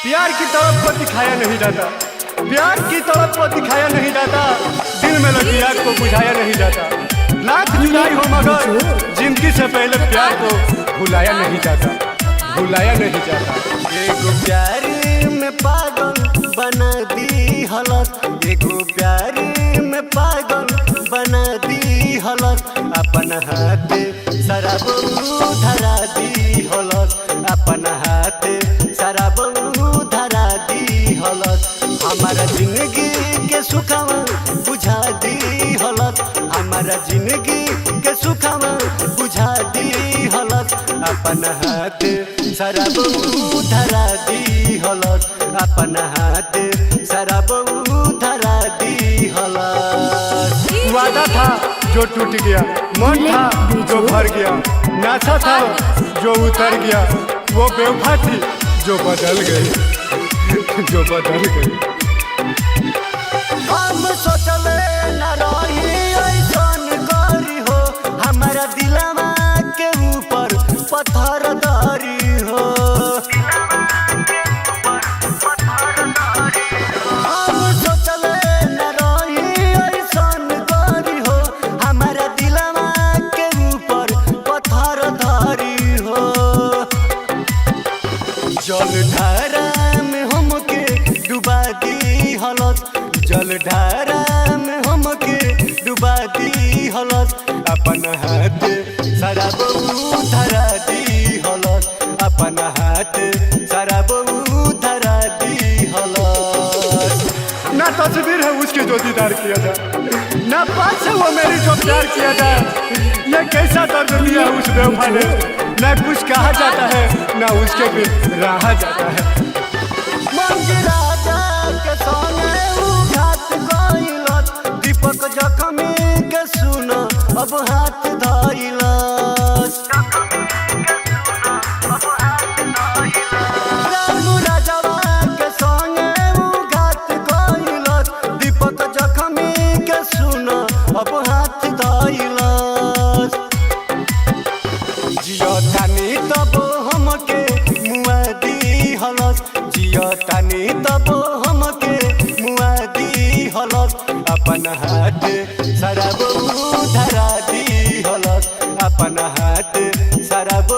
प्यार की तड़प को दिखाया नहीं जाता, प्यार की तड़प को दिखाया नहीं जाता, दिल में लगी आग को बुझाया नहीं जाता। लाख जुदाई हो मगर जिंदगी से पहले प्यार को भुलाया नहीं जाता, भुलाया नहीं जाता। एगो प्यार में पागल बना दी हलत, एगो प्यार में पागल बना दी हलत। अपन हाथ शराब धरा दी हलत, अपन हाथ शराब धरा दी हलत। हमारा जिंदगी के सुखवा बुझा दी हलत, हमारा जिंदगी के सुखवा बुझा दी हलत। अपन हाथ शराब धरा दी हलत, अपन हाथ शराब धरा दी हलत। वादा था जो टूट गया, मन था जो भर गया, नाचा था जो उतर गया, वो बेवफा थी जो बदल गई, जो बदल गई। हम सोचले न रही ऐसन करी हो, हमारा दिलवा के ऊपर पत्थर धरी हो। हम सोचले न रही ऐसन करी हो, हमारा दिलवा के ऊपर पत्थर धरी हो। जलधारा में हमके डुबा दी हलत, जलधारा में हमके डुबा दी हलत। अपन हाथ शराब धरा दी हलत, अपन हाथ शराब धरा दी हलत। ना तस्वीर है उसकी जो दीदार किया जाए, ना पास है वो मेरी जो प्यार किया जाए। ये कैसा दर्द दिया उस बेवफा ने, ना कुछ कहा जाता है ना उसके बिन रहा जाता है। राजा के सोने घात गइलत, दीपक जखमी के सुन अब हाथ धइलस। रामू राजवा के सोने घात गइलत, दीपक जखमी के सुन अब हाथ धइलस। जियो तानी तब हमके मुआ दी हलस, जियो तानी तब हमके मुआ दी हलस। अपन हाथ शराब धरा दी हलस, अपन हाथ शराब